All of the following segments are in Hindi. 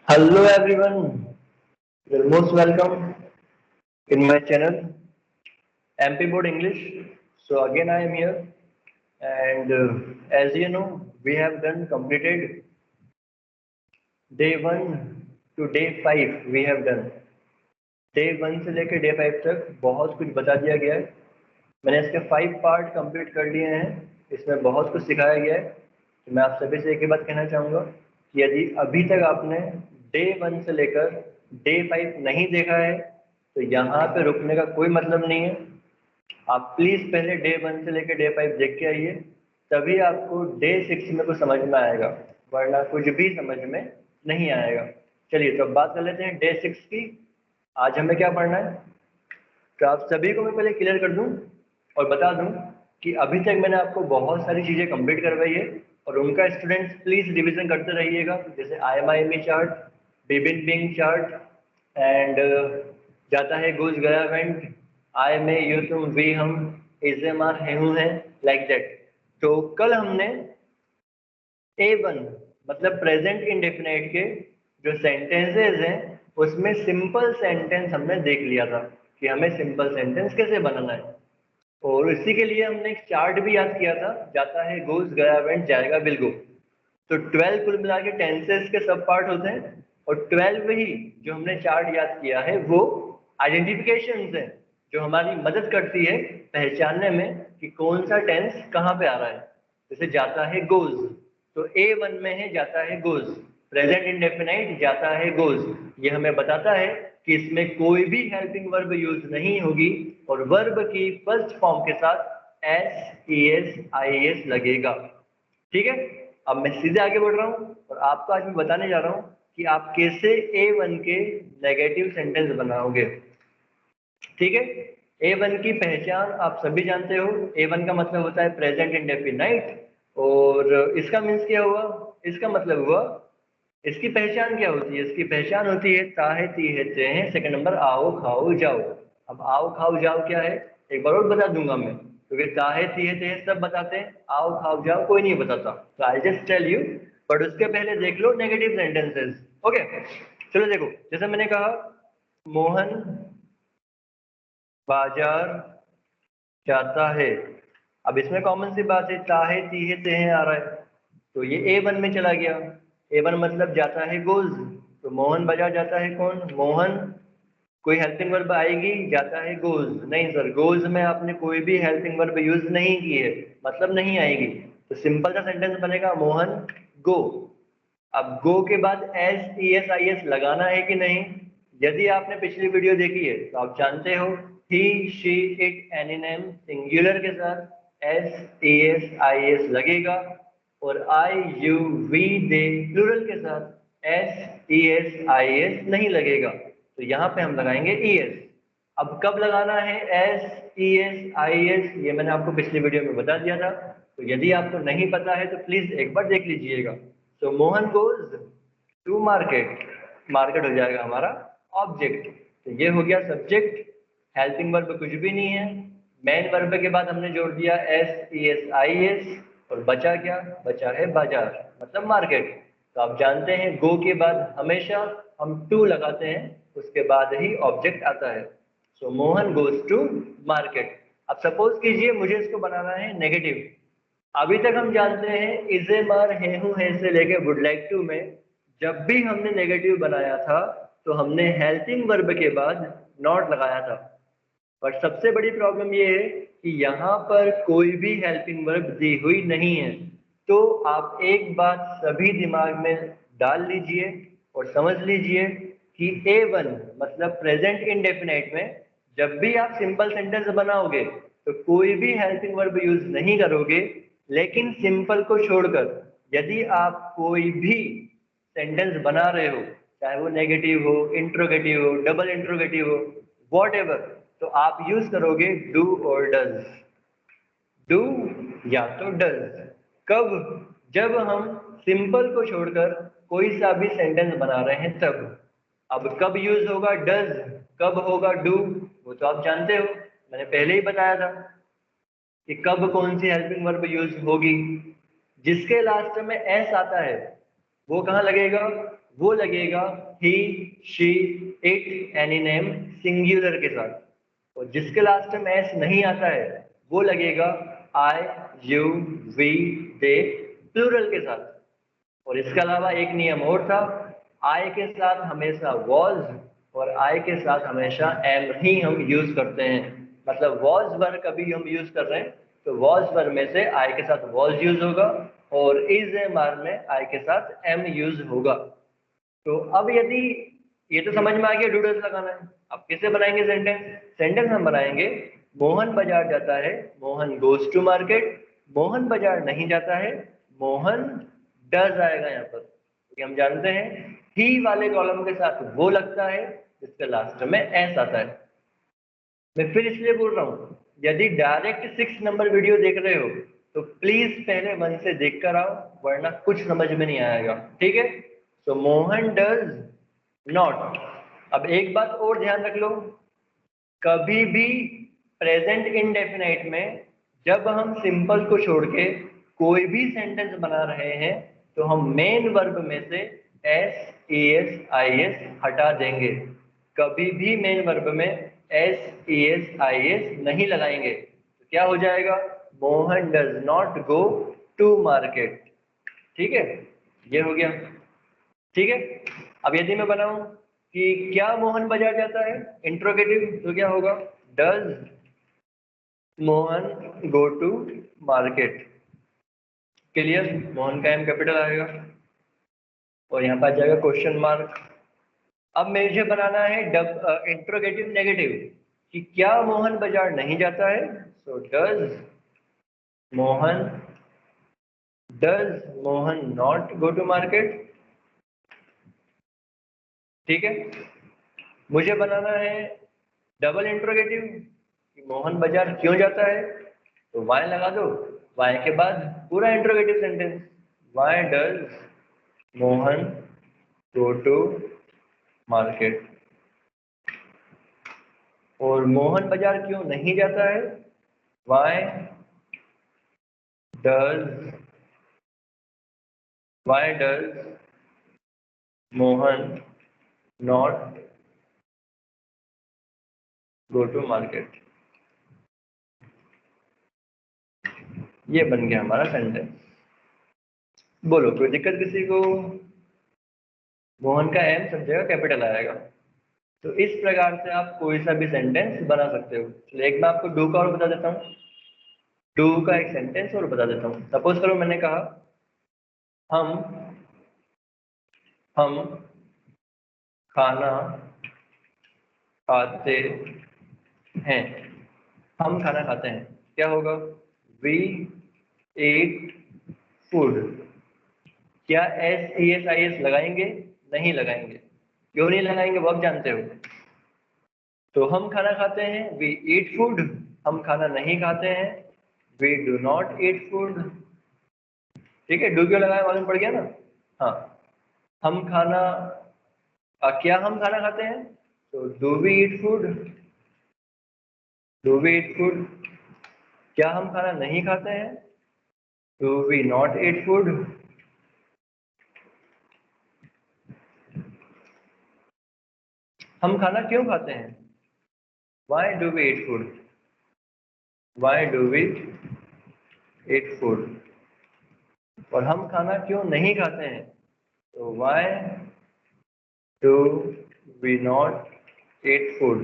Hello everyone, you're most welcome in my channel MP Board English. So again I am here and as you know we have done completed day 1 to day 5 we have done. Day 1 से लेकर डे 5 तक बहुत कुछ बता दिया गया है। मैंने इसके 5 पार्ट कंप्लीट कर लिए हैं। इसमें बहुत कुछ सिखाया गया है। तो मैं आप सभी से एक ही बात कहना चाहूँगा कि यदि अभी तक आपने डे 1 से लेकर डे 5 नहीं देखा है तो यहाँ पे रुकने का कोई मतलब नहीं है। आप प्लीज़ पहले डे 1 से लेकर डे 5 देख के आइए, तभी आपको डे 6 में कुछ समझ में आएगा, वरना कुछ भी समझ में नहीं आएगा। चलिए तो अब बात कर लेते हैं डे 6 की। आज हमें क्या पढ़ना है, तो आप सभी को मैं पहले क्लियर कर दूं और बता दूं कि अभी तक मैंने आपको बहुत सारी चीज़ें कंप्लीट करवाई है और उनका स्टूडेंट्स प्लीज़ रिवीजन करते रहिएगा। जैसे IMI चार्ट, बिबिन बिंग चार्ट एंड जाता है गोज गया वेंट, आई में यू तुम वी हम, AMR है हूँ है, लाइक दैट। तो कल हमने A1 मतलब प्रेजेंट इंडेफिनाइट के जो सेंटेंसेस हैं उसमें सिंपल सेंटेंस हमने देख लिया था कि हमें सिंपल सेंटेंस कैसे बनाना है, और इसी के लिए हमने एक चार्ट भी याद किया था, जाता है गोज गया वेंट जाएगा विल गो। तो 12 कुल मिला के टेंसेस के सब पार्ट होते हैं और 12 ही जो हमने चार्ट याद किया है वो आइडेंटिफिकेशंस हैं जो हमारी मदद करती है पहचानने में कि कौन सा टेंस कहाँ पे आ रहा है। जैसे जाता है गोज, तो A1 में है जाता है गोज, प्रेजेंट इंडेफिनाइट जाता है गोज। ये हमें बताता है कि इसमें कोई भी हेल्पिंग वर्ब यूज नहीं होगी और वर्ब की फर्स्ट फॉर्म के साथ SES IES लगेगा। ठीक है, अब मैं सीधे आगे बढ़ रहा हूँ और आपको आज मैं बताने जा रहा हूँ कि आप कैसे A1 के नेगेटिव सेंटेंस बनाओगे। ठीक है, A1 की पहचान आप सभी जानते हो। A1 का मतलब होता है प्रेजेंट इंडेफिनाइट और इसका मीन्स क्या हुआ, इसका मतलब हुआ, इसकी पहचान क्या होती है, इसकी पहचान होती है ताहे तीहे तेहे, सेकंड नंबर आओ खाओ जाओ। अब आओ खाओ जाओ क्या है एक बार और बता दूंगा मैं, क्योंकि ताहे तीहे तेहे सब बताते हैं, आओ खाओ जाओ कोई नहीं बताता। तो I just tell you, but उसके पहले देख लो नेगेटिव सेंटेंसेस। ओके चलो देखो, जैसे मैंने कहा मोहन बाजार जाता है। अब इसमें कॉमन सी बात है, ताहे तीहे तेहे आ रहा है तो ये A1 में चला गया। A1 मतलब जाता है गोज, तो मोहन बाजार जाता है कौन, मोहन। कोई हेल्पिंग वर्ब आएगी, जाता है गोज, नहीं सर गोज में आपने कोई भी हेल्पिंग वर्ब यूज नहीं की है, मतलब नहीं आएगी। तो सिंपल सा सेंटेंस बनेगा मोहन गो। अब गो के बाद SES IS लगाना है कि नहीं, यदि आपने पिछली वीडियो देखी है तो आप जानते हो he she it any name singular के साथ SES IS लगेगा और I you we they plural के साथ SES IS नहीं लगेगा, तो यहाँ पे हम लगाएंगे ES। अब कब लगाना है SES IS, ये मैंने आपको पिछली वीडियो में बता दिया था, तो यदि आपको नहीं पता है तो प्लीज एक बार देख लीजिएगा। तो Mohan goes to market, market हो जाएगा हमारा ऑब्जेक्ट। तो ये हो गया सब्जेक्ट, हेल्पिंग वर्ब कुछ भी नहीं है। मेन वर्ब के बाद हमने जोड़ दिया SES IS और बचा क्या, बचा है बाजार मतलब मार्केट। तो आप जानते हैं गो के बाद हमेशा हम टू लगाते हैं, उसके बाद ही ऑब्जेक्ट आता है। सो मोहन गोज टू मार्केट। अब सपोज कीजिए मुझे इसको बनाना है नेगेटिव। अभी तक हम जानते हैं इजे मार है हूं है से लेके वुड लाइक टू में जब भी हमने नेगेटिव बनाया था तो हमने हेल्पिंग वर्ब के बाद नॉट लगाया था। पर सबसे बड़ी प्रॉब्लम ये है कि यहाँ पर कोई भी हेल्पिंग वर्ब दी हुई नहीं है। तो आप एक बात सभी दिमाग में डाल लीजिए और समझ लीजिए कि A1 मतलब प्रेजेंट इंडेफिनाइट में जब भी आप सिंपल सेंटेंस बनाओगे तो कोई भी हेल्पिंग वर्ब यूज नहीं करोगे, लेकिन सिंपल को छोड़कर यदि आप कोई भी सेंटेंस बना रहे हो, चाहे वो नेगेटिव हो, इंट्रोगेटिव हो, डबल इंट्रोगेटिव हो, वॉट तो आप यूज करोगे डू और डज। डू या तो डज। कब, जब हम सिंपल को छोड़कर कोई सा भी सेंटेंस बना रहे हैं तब। अब कब यूज होगा डज, कब होगा डू, वो तो आप जानते हो, मैंने पहले ही बताया था कि कब कौन सी हेल्पिंग वर्ब यूज होगी। जिसके लास्ट में एस आता है वो कहाँ लगेगा? वो लगेगा he, she, it, any name singular के साथ। और जिसके लास्ट में एस नहीं आता है वो लगेगा आई, यू, वी, दे प्लूरल के साथ। और इसके अलावा एक नियम और था, आई के साथ हमेशा वॉज और आई के साथ हमेशा एम ही हम यूज करते हैं। मतलब वॉज वर कभी हम यूज कर रहे हैं तो वॉज वर में से आई के साथ वॉज यूज होगा और इज एम आर में आई के साथ एम यूज होगा। तो अब यदि ये तो समझ में आ गया डूडल्स लगाना है, अब कैसे बनाएंगे सेंटेंस? सेंटेंस हम बनाएंगे मोहन बाजार जाता है, Mohan goes to market. Mohan बाजार नहीं जाता है, मोहन डज आएगा यहाँ पर, क्योंकि हम जानते हैं ही वाले कॉलम के साथ वो लगता है जिसके लास्ट में एस आता है। मैं फिर इसलिए बोल रहा हूँ, यदि डायरेक्ट 6 नंबर वीडियो देख रहे हो तो प्लीज पहले मन से देख कर आओ, वरना कुछ समझ में नहीं आएगा, ठीक है? तो मोहन डज नॉट। अब एक बात और ध्यान रख लो, कभी भी प्रेजेंट इंडेफिनाइट में जब हम सिंपल को छोड़ के कोई भी सेंटेंस बना रहे हैं तो हम मेन वर्ब में से S, E S, I S हटा देंगे। कभी भी मेन वर्ब में S, E S, I S नहीं लगाएंगे। तो क्या हो जाएगा? Mohan does not go to market. ठीक है, ये हो गया। ठीक है, अब यदि मैं बनाऊं कि क्या मोहन बाजार जाता है, इंट्रोगेटिव, तो क्या होगा? Does Mohan go to market. Clear? Mohan का एम कैपिटल आएगा और यहाँ पर आ जाएगा क्वेश्चन मार्क। अब मुझे बनाना है इंट्रोगेटिव नेगेटिव कि क्या मोहन बाजार नहीं जाता है, so does Mohan not go to market. ठीक है, मुझे बनाना है डबल इंट्रोगेटिव कि मोहन बाजार क्यों जाता है, तो वाई लगा दो, वाई के बाद पूरा interrogative sentence, why does Mohan go to market. और मोहन बाजार क्यों नहीं जाता है, why does Mohan not go to market. ये बन गया हमारा सेंटेंस। बोलो कोई दिक्कत किसी को? मोहन का एम सब जगह कैपिटल आएगा। तो इस प्रकार से आप कोई सा भी सेंटेंस बना सकते हो। चलो एक मैं आपको डू का और बता देता हूँ, डू का एक सेंटेंस और बता देता हूँ। सपोज करो मैंने कहा हम खाना खाते हैं। हम खाना खाते हैं, क्या होगा? We eat food. क्या S, E S, I S लगाएंगे? नहीं लगाएंगे। क्यों नहीं लगाएंगे वो आप जानते हो। तो हम खाना खाते हैं, वी ईट फूड। हम खाना नहीं खाते हैं, we do not eat food. ठीक है, डू क्यों लगाया मालूम पड़ गया ना? हाँ, हम खाना क्या हम खाना खाते हैं, तो do we eat food, do we eat food. क्या हम खाना नहीं खाते हैं, do we not eat food. हम खाना क्यों खाते हैं, why do we eat food, why do we eat food. और हम खाना क्यों नहीं खाते हैं, तो why do we not eat food.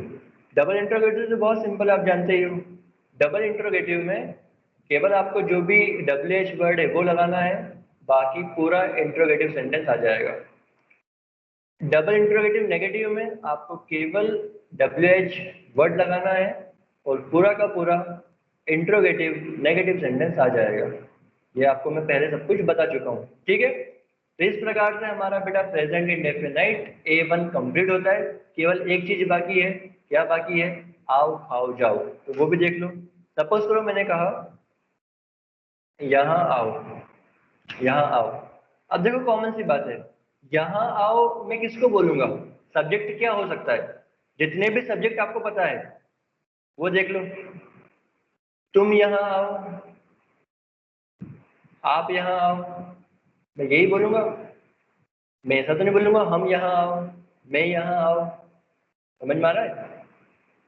Double interrogative तो बहुत सिंपल आप जानते ही हो। डबल इंट्रोगेटिव में केवल आपको जो भी WH वर्ड है वो लगाना है, बाकी पूरा इंट्रोगेटिव सेंटेंस आ जाएगा। डबल इंट्रोगेटिव नेगेटिव में आपको केवल WH वर्ड लगाना है और पूरा का पूरा इंट्रोगेटिव नेगेटिव सेंटेंस आ जाएगा। ये आपको मैं पहले सब कुछ बता चुका हूँ, ठीक है? तो इस प्रकार से हमारा बेटा प्रेजेंट इंडेफिनाइट A1 कंप्लीट होता है। केवल एक चीज बाकी है, क्या बाकी है? आओ खाओ जाओ, तो वो भी देख लो। सपोज करो मैंने कहा यहाँ आओ, यहाँ आओ। अब देखो कॉमन सी बात है, यहाँ आओ मैं किसको बोलूंगा? सब्जेक्ट क्या हो सकता है? जितने भी सब्जेक्ट आपको पता है वो देख लो। तुम यहाँ आओ, आप यहाँ आओ, मैं यही बोलूँगा। मैं ऐसा तो नहीं बोलूँगा हम यहाँ आओ, मैं यहाँ आओ। समझ में आ रहा है?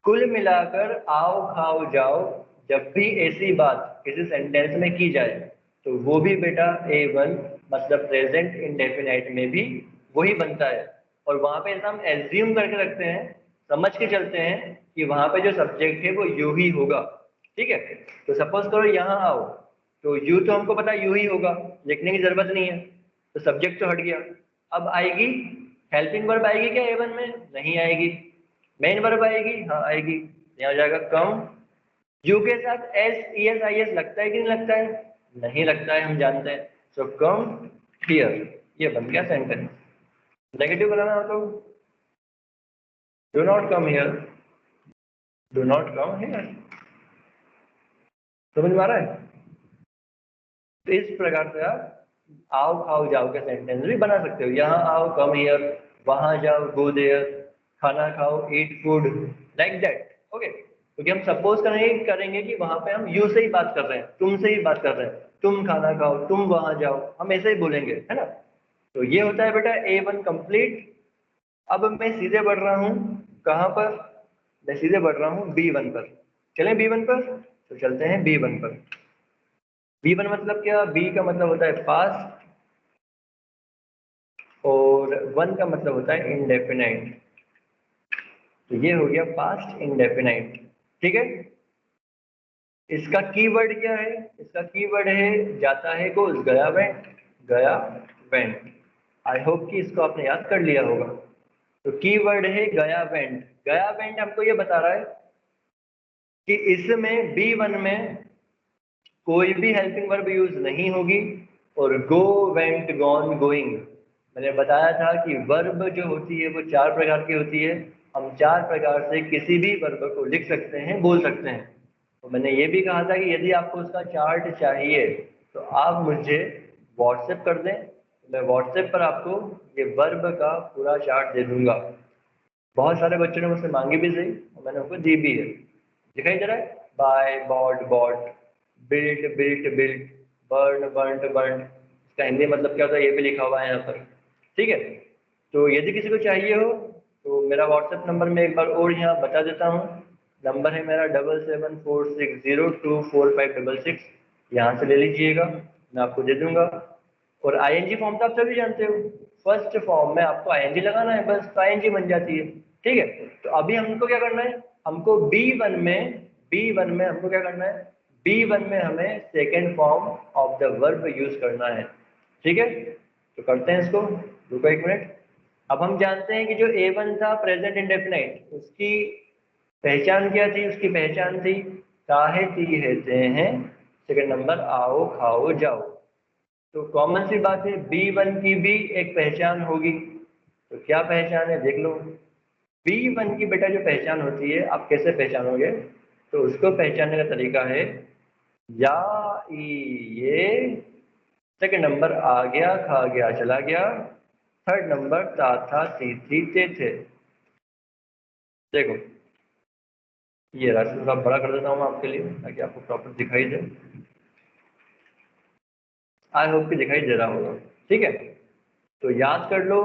कुल मिलाकर आओ खाओ जाओ जब भी ऐसी बात किसी सेंटेंस में की जाए तो वो भी बेटा A1 मतलब प्रेजेंट इंडेफिनाइट में भी वही बनता है। और वहां पे ऐसा हम एज्यूम करके रखते हैं, समझ के चलते हैं कि वहां पे जो सब्जेक्ट है वो यू ही होगा। ठीक है, तो सपोज करो यहाँ आओ, तो यू तो हमको पता है यू ही होगा, लिखने की जरूरत नहीं है, तो सब्जेक्ट तो हट गया। अब आएगी हेल्पिंग वर्ब, आएगी क्या A1 में? नहीं आएगी। मेन वर्ब आएगी, हाँ आएगी। यहाँ हो जाएगा कम। यू के साथ SES IS लगता है कि नहीं लगता है? नहीं लगता है, हम जानते हैं। सो कम हियर, ये बन गया सेंटेंस। नेगेटिव बनाना हो तो do not come here, do not come here. समझ में आ रहा है? तो इस प्रकार से आप आओ खाओ जाओ के सेंटेंस भी बना सकते हो। यहाँ आओ कम हियर, वहां जाओ गो देयर, खाना खाओ eat food, like that. Okay, क्योंकि हम सपोज करेंगे कि वहां पे हम यू से ही बात कर रहे हैं, तुम से ही बात कर रहे हैं, तुम खाना खाओ, तुम वहां जाओ, हम ऐसे ही बोलेंगे, है ना? तो ये होता है बेटा A1 कंप्लीट। अब मैं सीधे बढ़ रहा हूँ कहाँ पर? मैं सीधे बढ़ रहा हूँ B1 पर। चलें B1 पर, तो चलते हैं B1 पर। B1 मतलब क्या? B का मतलब होता है पास्ट और 1 का मतलब होता है इंडेफिनाइट। तो ये हो गया पास्ट इंडेफिनाइट। ठीक है, इसका कीवर्ड क्या है? इसका कीवर्ड है जाता है गोज, गया वेंट, गया वेंट। आई होप कि इसको आपने याद कर लिया होगा। तो कीवर्ड है गया वेंट। गया वेंट हमको ये बता रहा है कि इसमें B1 में कोई भी हेल्पिंग वर्ब यूज नहीं होगी और गो वेंट गॉन गोइंग। मैंने बताया था कि वर्ब जो होती है वो 4 प्रकार की होती है। हम 4 प्रकार से किसी भी वर्ब को लिख सकते हैं, बोल सकते हैं। तो मैंने ये भी कहा था कि यदि आपको उसका चार्ट चाहिए तो आप मुझे व्हाट्सएप कर दें, मैं व्हाट्सएप पर आपको ये वर्ब का पूरा चार्ट दे दूंगा। बहुत सारे बच्चों ने मुझसे मांगी भी सही और मैंने उनको दी भी है। दिखाई दे रहा है? Buy, bought, bought, built, built, built, burn, burnt, burn. इसका हिंदी मतलब क्या होता है ये भी लिखा हुआ है यहाँ पर। ठीक है, तो यदि किसी को चाहिए हो तो मेरा व्हाट्सएप नंबर मैं एक बार और यहाँ बता देता हूँ। नंबर है मेरा 7746024566। यहाँ से ले लीजिएगा, मैं आपको दे दूंगा। और ING फॉर्म तो आप सभी जानते हो, फर्स्ट फॉर्म में आपको ING लगाना है बस, तो ING बन जाती है। ठीक है, तो अभी हमको क्या करना है? हमको B1 में हमको क्या करना है? B1 में हमें second form of the verb use करना है। ठीक है, तो करते हैं इसको। रुको एक मिनट। अब हम जानते हैं कि जो A1 था प्रेजेंट इंडेफिनाइट, उसकी पहचान क्या थी? उसकी पहचान थी काहे ती हेते हैं, सेकंड नंबर आओ खाओ जाओ। तो कॉमन सी बात है B1 की भी एक पहचान होगी। तो क्या पहचान है देख लो। B1 की बेटा जो पहचान होती है, आप कैसे पहचानोगे? तो उसको पहचानने का तरीका है या ई ये, सेकंड नंबर आ गया खा गया चला गया, थर्ड नंबर ता था ती थी ते थे। देखो ये राशि थोड़ा बड़ा कर देता हूँ आपके लिए ताकि आपको प्रॉपर दिखाई दे। आई होप कि दिखाई दे रहा होगा। ठीक है, तो याद कर लो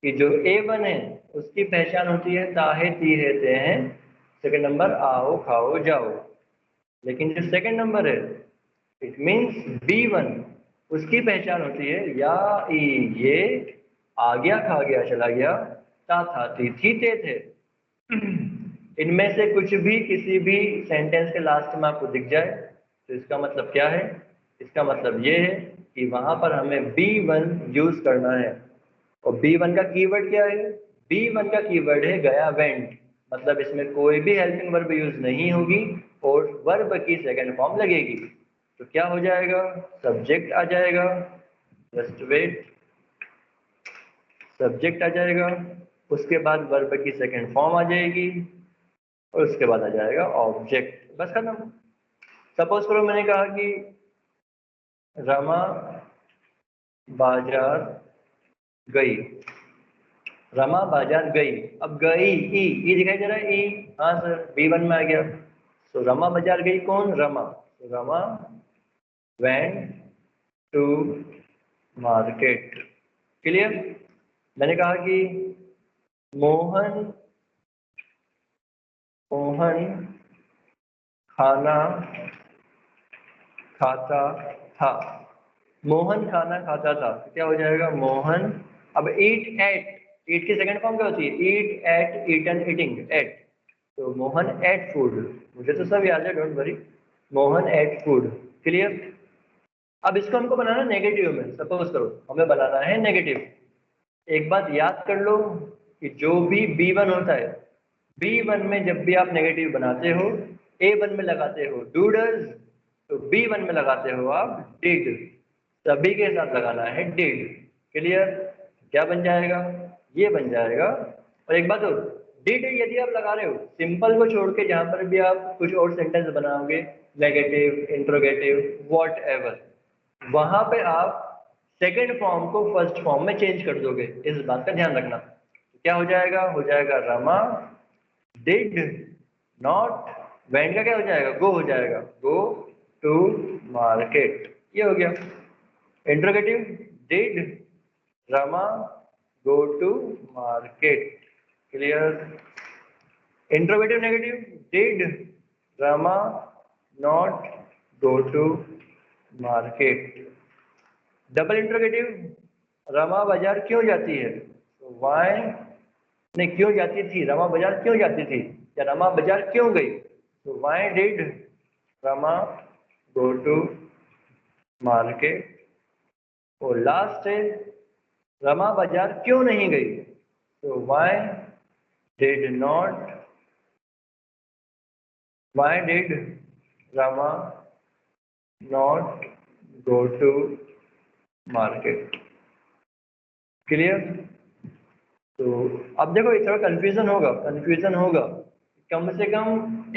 कि जो A1 है उसकी पहचान होती है ताहे ती है ते हैं, सेकंड नंबर आओ खाओ जाओ। लेकिन जो सेकंड नंबर है इट मीन्स B1, उसकी पहचान होती है या ई ये, आ गया खा गया चला गया, ता था थी ते थे। इनमें से कुछ भी किसी भी सेंटेंस के लास्ट में आपको दिख जाए तो इसका मतलब क्या है? इसका मतलब ये है कि वहां पर हमें B1 यूज करना है। और B1 का कीवर्ड क्या है? B1 का कीवर्ड है गया वेंट, मतलब इसमें कोई भी हेल्पिंग वर्ब यूज नहीं होगी और वर्ब की सेकंड फॉर्म लगेगी। तो क्या हो जाएगा? सब्जेक्ट आ जाएगा, जस्ट वेट, सब्जेक्ट आ जाएगा, उसके बाद वर्ब की सेकंड फॉर्म आ जाएगी और उसके बाद आ जाएगा ऑब्जेक्ट। बस खत्म। सपोज करो मैंने कहा कि रमा बाजार गई, रमा बाजार गई। अब गई ई दिखाई दे रहा है ई, हाँ सर B1 में आ गया। तो रमा बाजार गई कौन? रमा। तो Rama went to market। Clear? मैंने कहा कि मोहन खाना खाता था। मोहन खाना खाता था, क्या हो जाएगा? मोहन। अब ईट एट, ईट की सेकंड फॉर्म क्या होती है? Eat ate, eaten, eating, ate. तो मोहन एट फूड, मुझे तो सब याद है, don't worry. Mohan ate food. Clear? अब इसको हमको बनाना नेगेटिव में। सपोज करो हमें बनाना है नेगेटिव। एक बात याद कर लो कि जो भी B1 होता है, B1 में जब भी आप नेगेटिव बनाते हो, A1 में लगाते हो डूडल्स, तो B1 में लगाते हो आप डिड। सभी के साथ लगाना है डिड। क्लियर? क्या बन जाएगा? ये बन जाएगा। और एक बात और, डिड यदि आप लगा रहे हो, सिंपल को छोड़ के जहां पर भी आप कुछ और सेंटेंस बनाओगे, नेगेटिव, इंट्रोगेटिव, वॉट एवर, वहां पे आप सेकेंड फॉर्म को फर्स्ट फॉर्म में चेंज कर दोगे। इस बात का ध्यान रखना। क्या हो जाएगा? हो जाएगा रमा डिड नॉट, वेंट का क्या हो जाएगा? गो हो जाएगा, गो टू मार्केट। ये हो गया interrogative. Did Rama go to market. Clear? Interrogative negative, did Rama not go to market. Double interrogative, Rama बाजार क्यों जाती है? तो वाई, नहीं क्यों जाती थी, रमा बाजार क्यों जाती थी, या रमा बाजार क्यों गई? तो why did Rama go to market. और लास्ट है रमा बाजार क्यों नहीं गई? तो why did not, why did Rama not go to market. Clear? तो अब देखो थोड़ा कंफ्यूजन होगा, कम से कम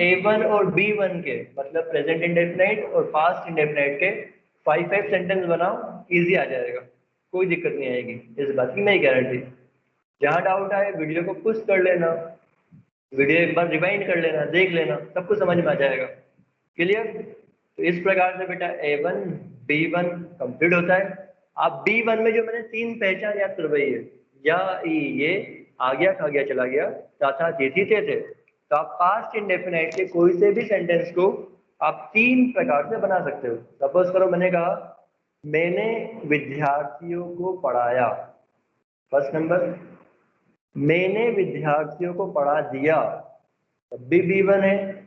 A1 और B1 के, मतलब प्रेजेंट इंडेफिनाइट और पास्ट इंडेफिनाइट के 5 सेंटेंस बनाओ, इजी आ जाएगा, कोई दिक्कत नहीं आएगी, इस बात की नहीं गारंटी। जहाँ डाउट आए वीडियो को पुश कर लेना, वीडियो एक बार रिवाइंड कर लेना, देख लेना, सब कुछ समझ में आ जाएगा। क्लियर? तो इस प्रकार से बेटा A1 B1 कंप्लीट होता है। आप B1 में जो मैंने 3 पहचान याद करवाई है, या ई ये, आ गया, खा गया, चला गया, था, थी, थे, तो आप पास्ट इंडेफिनाइट के कोई से भी सेंटेंस को आप 3 प्रकार से बना सकते हो। सपोज करो मैंने कहा मैंने विद्यार्थियों को पढ़ाया, फर्स्ट नंबर। मैंने विद्यार्थियों को पढ़ा दिया, तब भी B1 है।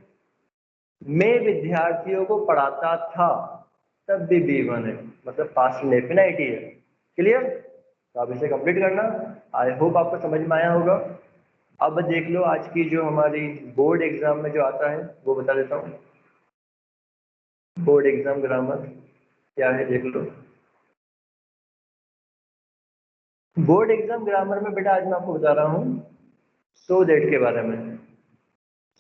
मैं विद्यार्थियों को पढ़ाता था, तब भी B1 है, मतलब पास्ट इंडेफिनाइट ही है। क्लियर? तो आप इसे कंप्लीट करना। आई होप आपको समझ में आया होगा। अब देख लो आज की जो हमारी बोर्ड एग्जाम में जो आता है वो बता देता हूँ। बोर्ड एग्जाम ग्रामर क्या है देख लो। बोर्ड एग्जाम ग्रामर में बेटा आज मैं आपको बता रहा हूँ सो दैट के बारे में।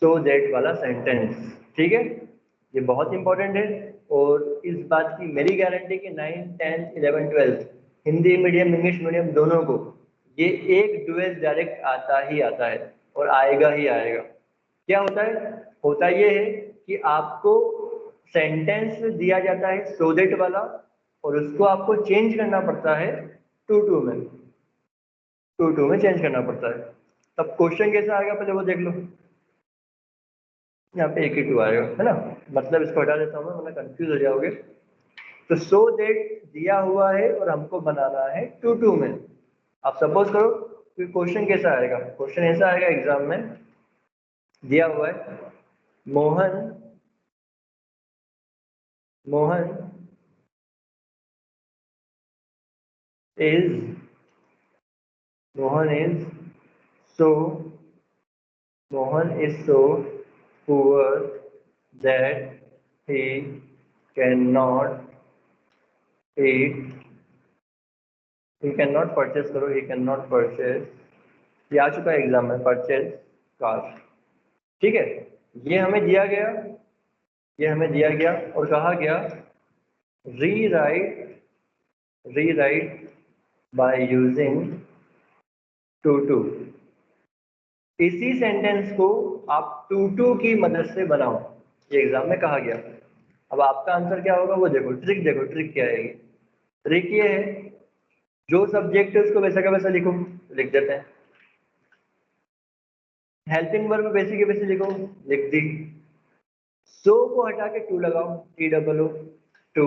सो दैट वाला सेंटेंस, ठीक है? ये बहुत इंपॉर्टेंट है, और इस बात की मेरी गारंटी कि 9, 10, 11, 12 हिंदी मीडियम इंग्लिश मीडियम दोनों को ये एक डुएल डायरेक्ट आता ही आता है, और आएगा ही आएगा। क्या होता है? होता ये है कि आपको सेंटेंस दिया जाता है सो दैट वाला, और उसको आपको चेंज करना पड़ता है टू में, टू में चेंज करना पड़ता है। तब क्वेश्चन कैसा आएगा पहले वो देख लो। यहाँ पे एक ही टू आएगा, है ना? मतलब इसको हटा देता हूँ मैं, वरना कंफ्यूज हो जाओगे। तो सो दैट दिया हुआ है और हमको बनाना है टू में। आप सपोज करो कि क्वेश्चन कैसा आएगा, क्वेश्चन ऐसा आएगा एग्जाम में, दिया हुआ है Mohan Mohan is Mohan is so Mohan is so poor that he can not eat, he cannot purchase करो, he cannot purchase, ये आ चुका है एग्जाम में, परचेज कार। ठीक है? ये हमें दिया गया, ये हमें दिया गया और कहा गया रीराइट बाय यूजिंग टू। इसी सेंटेंस को आप टू की मदद से बनाओ, ये एग्जाम में कहा गया। अब आपका आंसर क्या होगा वो देखो, देखो ट्रिक क्या है। ट्रिक ये है, जो सब्जेक्ट है उसको वैसा का वैसा लिखो, लिख देते हैं। हेल्पिंग वर्ब वैसे के वैसे लिखो, लिख दी। सो को हटा के टू लगाओ, TOO टू।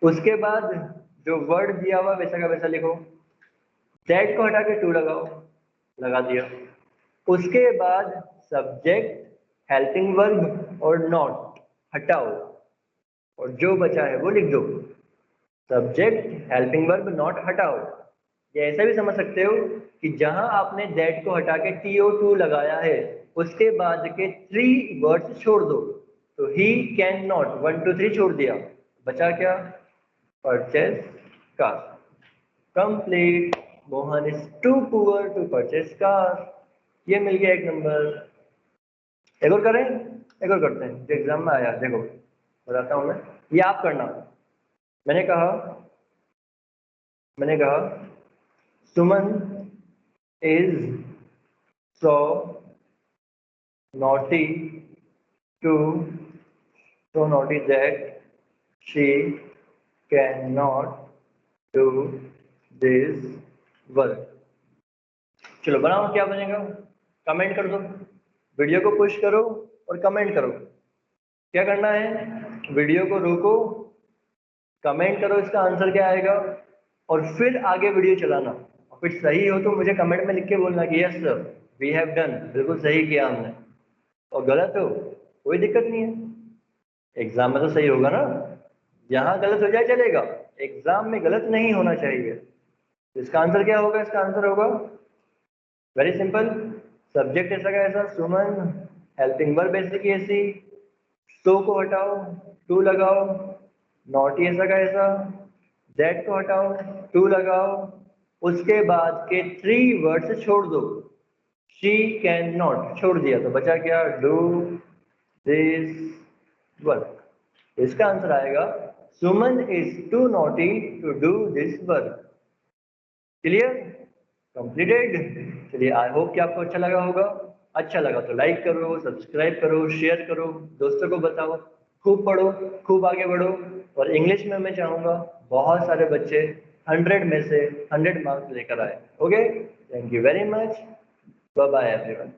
उसके बाद जो वर्ड दिया हुआ वैसा का वैसा लिखो। दैट को हटा के टू लगाओ, लगा दिया। उसके बाद सब्जेक्ट, हेल्पिंग वर्ब और नॉट हटाओ, और जो बचा है वो लिख दो। सब्जेक्ट, हेल्पिंग वर्ब, नॉट हटाओ। ये ऐसा भी समझ सकते हो कि जहां आपने दैट को हटा के TO2 लगाया है, उसके बाद के 3 वर्ड्स छोड़ दो। तो ही कैन नॉट 1 2 3 छोड़ दिया, बचा क्या? Purchase car. Complete. Mohan is too poor to purchase car. ये मिल गया एक नंबर। एक और करें, एक और करते हैं जो एग्जाम में आया। देखो बताता हूं मैं, ये आप करना। मैंने कहा Suman is so naughty to so naughty that she cannot do this work। चलो बनाओ, क्या बनेगा? कमेंट कर दो, वीडियो को पुश करो और कमेंट करो। क्या करना है? वीडियो को रोको, कमेंट करो इसका आंसर क्या आएगा, और फिर आगे वीडियो चलाना। और फिर सही हो तो मुझे कमेंट में लिख के बोलना कि yes sir we have done, बिल्कुल सही किया हमने। और गलत हो कोई दिक्कत नहीं है, एग्जाम में तो सही होगा ना। यहाँ गलत हो जाए चलेगा, एग्जाम में गलत नहीं होना चाहिए। तो इसका आंसर क्या होगा? इसका आंसर होगा वेरी सिंपल। सब्जेक्ट ऐसा का ऐसा, सुमन। हेल्पिंग वर्ब ऐसे की ऐसी, सो को हटाओ, टू लगाओ। नॉटी ऐसा का ऐसा, दैट को हटाओ, टू लगाओ। उसके बाद के 3 वर्ड्स छोड़ दो। शी कैन नॉट छोड़ दिया, तो बचा क्या? Do this work. इसका आंसर आएगा Suman is too naughty to do this work. Clear? Completed. चलिए, आई होप कि आपको अच्छा लगा होगा। अच्छा लगा तो लाइक करो, सब्सक्राइब करो, शेयर करो, दोस्तों को बताओ। खूब पढ़ो, खूब आगे बढ़ो। और इंग्लिश में मैं चाहूंगा बहुत सारे बच्चे 100 में से 100 मार्क्स लेकर आए। Okay, thank you very much. Bye bye everyone.